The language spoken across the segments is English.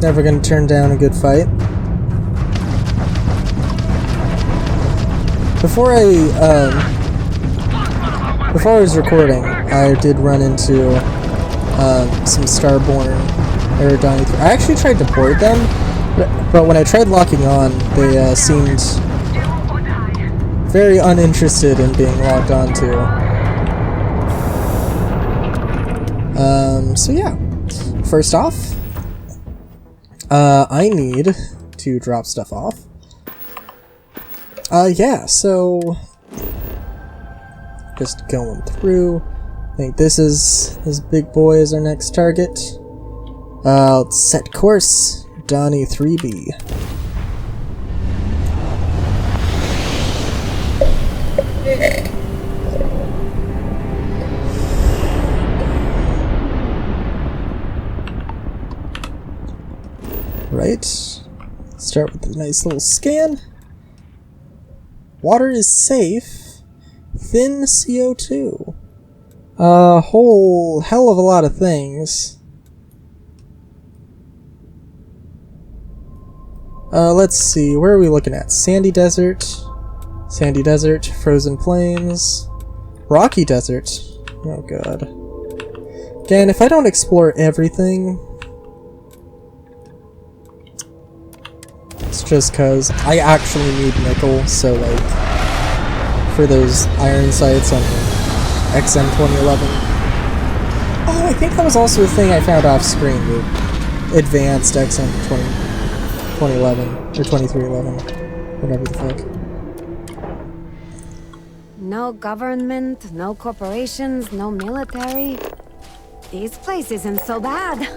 never gonna turn down a good fight. Before I was recording, I did run into some Starborn Eridani. I actually tried to board them, but when I tried locking on, they seemed very uninterested in being locked onto. So yeah. First off, I need to drop stuff off. Yeah, so just going through. I think this big boy is our next target. Let's set course. Donnie 3B. Right. Start with a nice little scan. Water is safe. Thin CO2. A whole hell of a lot of things. Let's see. Where are we looking at? Sandy desert. Sandy desert. Frozen plains. Rocky desert. Oh god. Again, if I don't explore everything, it's just cause I actually need nickel, so like, for those iron sights on XM 2011. Oh, I think that was also a thing I found off screen, the advanced XM 2011, or 2311, whatever the fuck. No government, no corporations, no military. This place isn't so bad.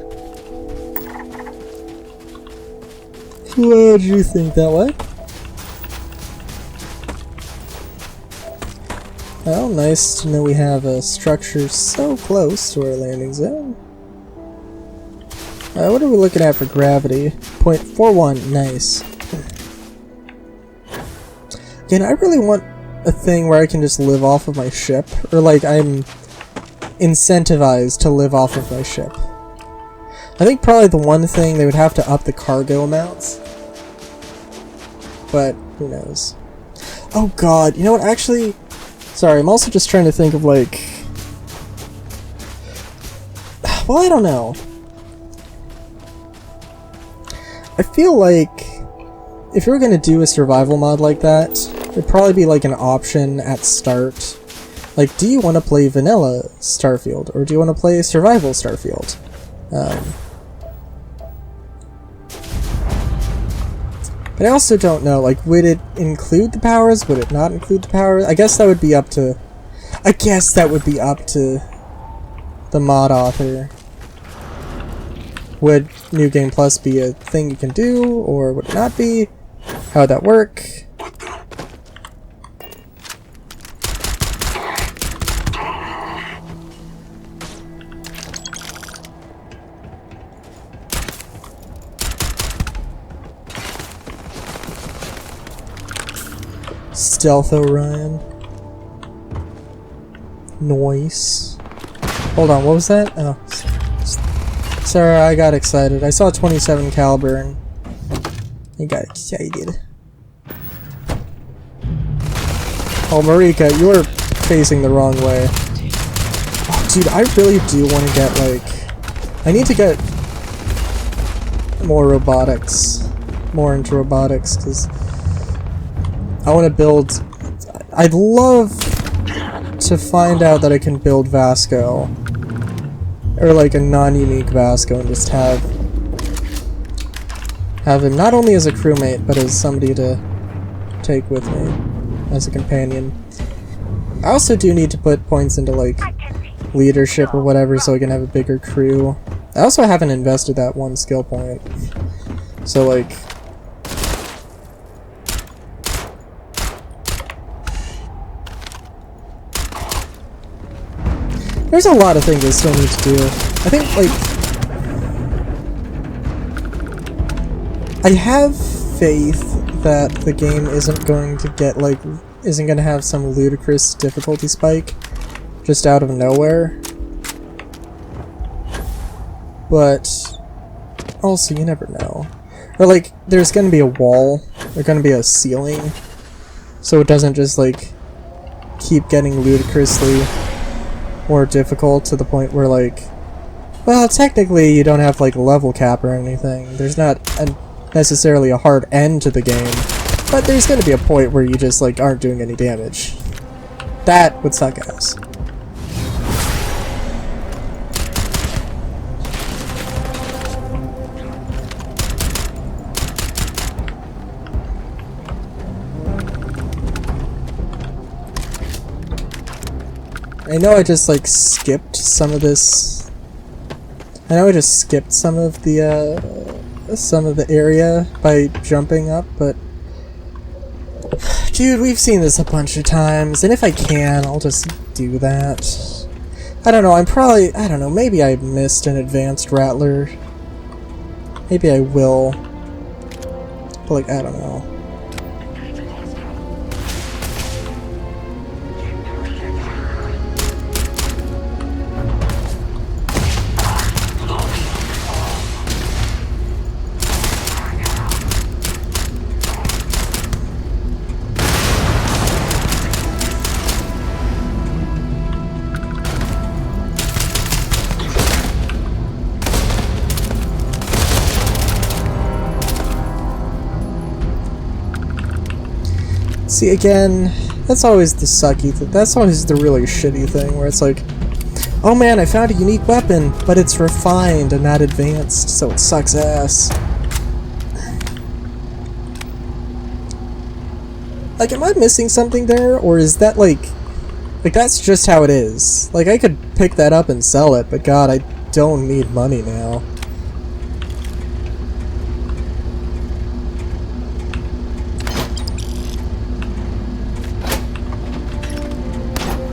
Glad you think that way. Well, nice to know we have a structure so close to our landing zone. What are we looking at for gravity? 0.41, nice. Again, I really want a thing where I can just live off of my ship, or like I'm incentivized to live off of my ship. I think probably the one thing they would have to up the cargo amounts, but who knows. Oh god, you know what, actually, sorry, I'm also just trying to think of like, well, I don't know. I feel like if you were going to do a survival mod like that, it'd probably be like an option at start. Like, do you want to play vanilla Starfield, or do you want to play survival Starfield? But I also don't know, like, would it include the powers? Would it not include the powers? I guess that would be up to the mod author. Would New Game Plus be a thing you can do, or would it not be? How would that work? Stealth Orion. Noise. Hold on, what was that? Oh. Sorry, I got excited. I saw 27 caliber and I got excited. Oh, Marika, you're facing the wrong way. Oh, dude, I really do want to get, like, I need to get more robotics. More into robotics, because I want to build... I'd love to find out that I can build Vasco. Or like a non-unique Vasco, and just have him not only as a crewmate, but as somebody to take with me as a companion. I also do need to put points into like leadership or whatever, so I can have a bigger crew. I also haven't invested that one skill point, so like, there's a lot of things I still need to do. I think, like, I have faith that the game isn't going to get, like, isn't going to have some ludicrous difficulty spike just out of nowhere. But also, you never know. Or like, there's gonna be a wall, there's gonna be a ceiling, so it doesn't just like keep getting ludicrously more difficult to the point where like, well, technically you don't have like a level cap or anything. There's not necessarily a hard end to the game, but there's gonna be a point where you just like aren't doing any damage. That would suck ass. I know I just like skipped some of this. I know I just skipped some of the area by jumping up, but dude, we've seen this a bunch of times, and if I can, I'll just do that. I don't know, I don't know, maybe I missed an advanced rattler. Maybe I will. But like, I don't know. See, again, that's always the sucky thing. That's always the really shitty thing, where it's like, oh man, I found a unique weapon, but it's refined and not advanced, so it sucks ass. Like, am I missing something there, or is that like that's just how it is? Like, I could pick that up and sell it, but god, I don't need money now.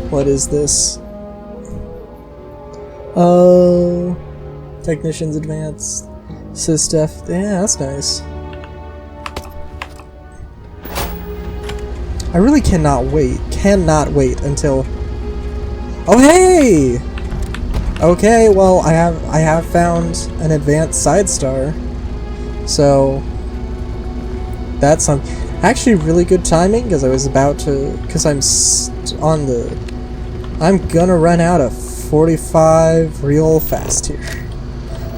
What is this? Oh, Technician's Advanced Sysdef. Yeah, that's nice. I really cannot wait until. Oh hey! Okay, well I have found an advanced side star, so that's actually really good timing because I was about to I'm gonna run out of 45 real fast here.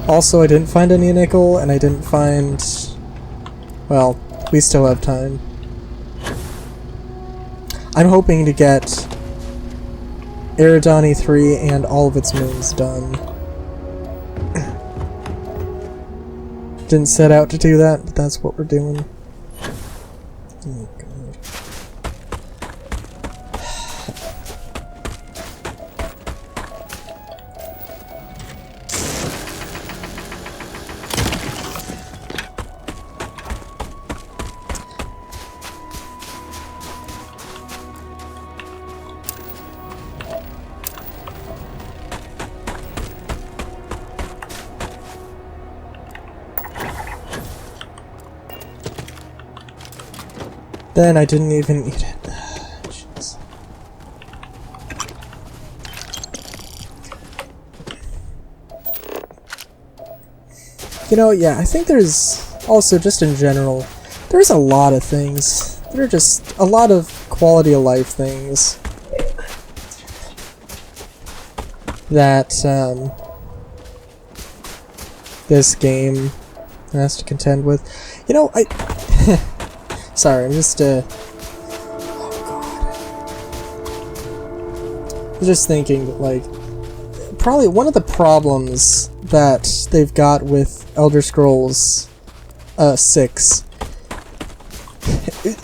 Also, I didn't find any nickel, and I didn't find... Well, we still have time. I'm hoping to get Eridani 3 and all of its moons done. Didn't set out to do that, but that's what we're doing. Oh, God. Then I didn't even eat it. Jeez. You know, yeah, I think there's also, just in general, there's a lot of things. There are just a lot of quality of life things that this game has to contend with. You know, sorry, I'm just, oh god. I'm just thinking that, like, probably one of the problems that they've got with Elder Scrolls 6,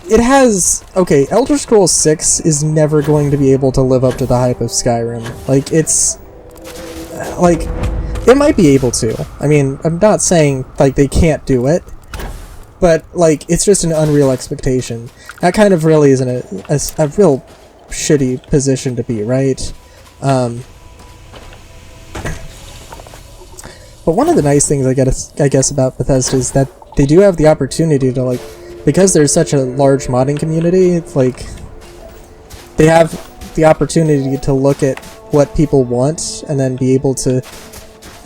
it has, okay, Elder Scrolls 6 is never going to be able to live up to the hype of Skyrim. Like, it's, like, it might be able to. I mean, I'm not saying, like, they can't do it, but, like, it's just an unreal expectation. That kind of really isn't a real shitty position to be, right? But one of the nice things I guess about Bethesda is that they do have the opportunity to, like, because there's such a large modding community, it's like, they have the opportunity to look at what people want and then be able to,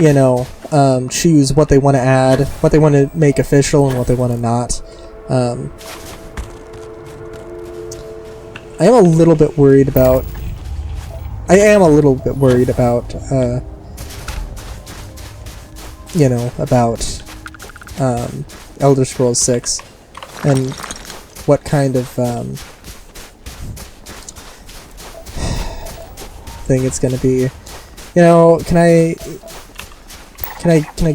you know, choose what they want to add, what they want to make official, and what they want to not. I am a little bit worried about... you know, about Elder Scrolls 6 and what kind of thing it's going to be. You know, can I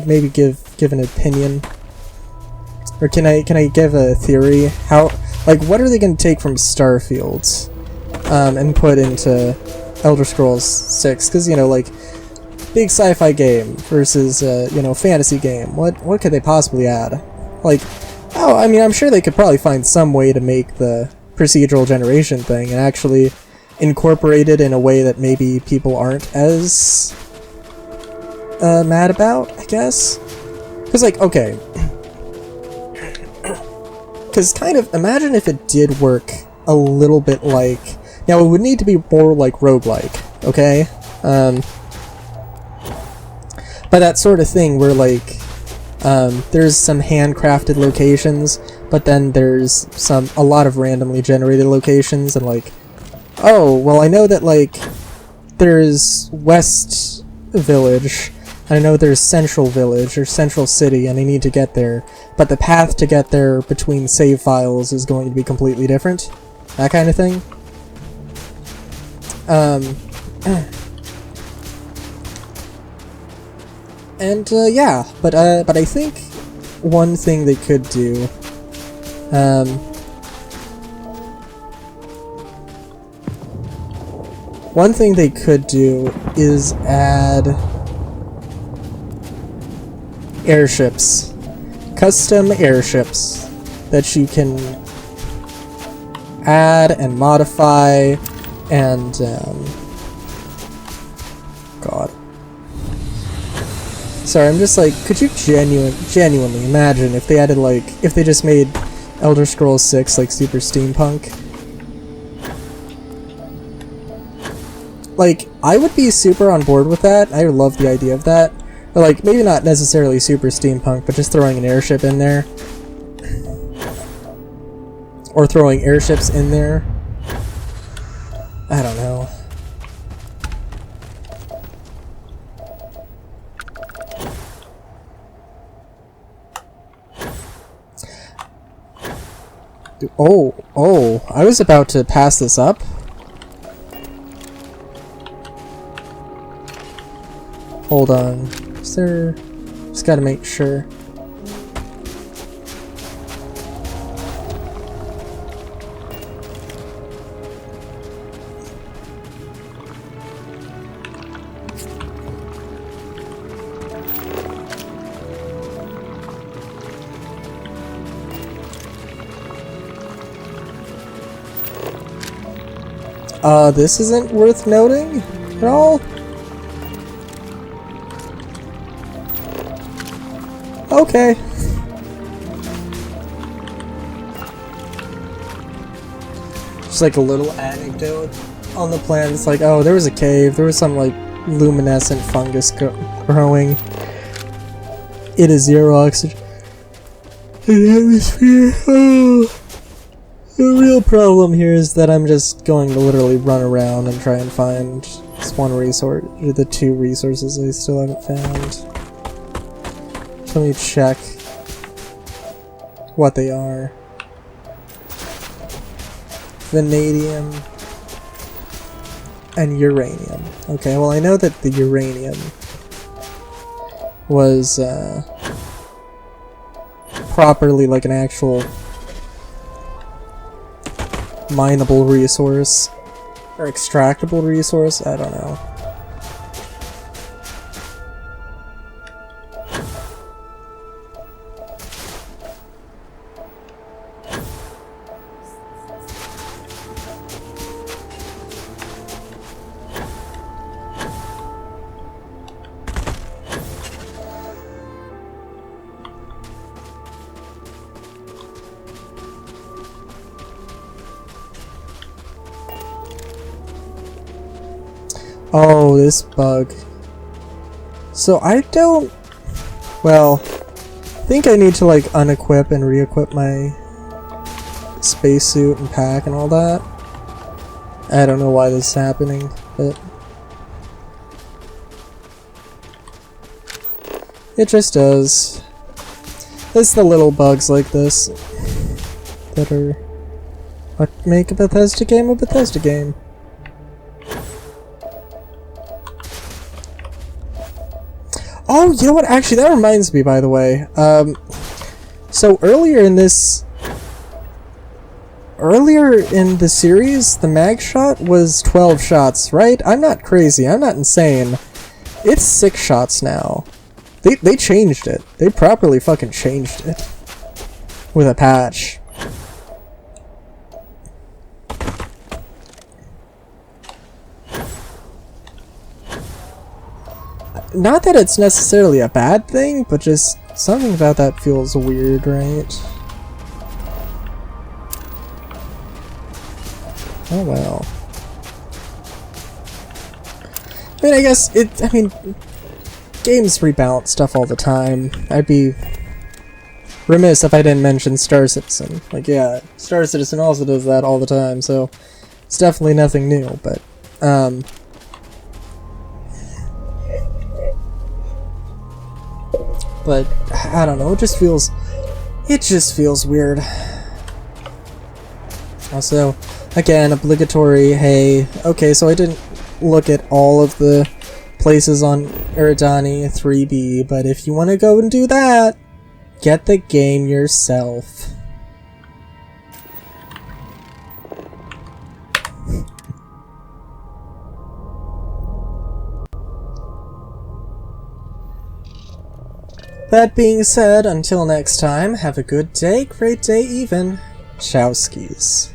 maybe give an opinion, or can I give a theory? How, like, what are they going to take from Starfield and put into Elder Scrolls 6? Because, you know, like, big sci-fi game versus you know, fantasy game. What could they possibly add? Like, oh, I mean, I'm sure they could probably find some way to make the procedural generation thing and actually incorporate it in a way that maybe people aren't as mad about, I guess. Because, like, okay, because kind of imagine if it did work a little bit like, now it would need to be more like roguelike, okay? But that sort of thing where, like, there's some handcrafted locations, but then there's a lot of randomly generated locations, and like, oh, well, I know that, like, there's West Village, and I know there's Central Village, or Central City, and I need to get there, but the path to get there between save files is going to be completely different. That kind of thing. And, yeah, but I think one thing they could do, is add airships. Custom airships that you can add and modify and, God. Sorry, I'm just like, could you genuinely imagine if they added, like, if they just made Elder Scrolls 6 like super steampunk? Like, I would be super on board with that. I love the idea of that. Or, like, maybe not necessarily super steampunk, but just throwing an airship in there. Or throwing airships in there. I don't know. Oh, I was about to pass this up. Hold on. Is there... Just gotta make sure. This isn't worth noting at all? Okay. Just like a little anecdote on the plan. It's like, oh, there was a cave. There was some, like, luminescent fungus growing. It is 0 oxygen in the atmosphere. Oh. The real problem here is that I'm just going to literally run around and try and find this one resource, or the 2 resources I still haven't found. So let me check what they are. Vanadium and uranium. Okay, well, I know that the uranium was properly like an actual mineable resource, or extractable resource, I don't know. Oh, this bug. So I don't... Well, I think I need to like unequip and re-equip my spacesuit and pack and all that. I don't know why this is happening, but... it just does. It's the little bugs like this that are what make a Bethesda game a Bethesda game. Oh, you know what? Actually, that reminds me, by the way. So earlier in the series, the mag shot was 12 shots, right? I'm not crazy. I'm not insane. It's 6 shots now. They changed it. They properly fucking changed it. With a patch. Not that it's necessarily a bad thing, but just something about that feels weird, right? Oh well. I mean, I guess games rebalance stuff all the time. I'd be remiss if I didn't mention Star Citizen. Like, yeah, Star Citizen also does that all the time, so it's definitely nothing new, but, but, I don't know, it just feels weird. Also, again, obligatory, hey, okay, so I didn't look at all of the places on Eridani 3B, but if you want to go and do that, get the game yourself. That being said, until next time, have a good day, great day even. Chowskis.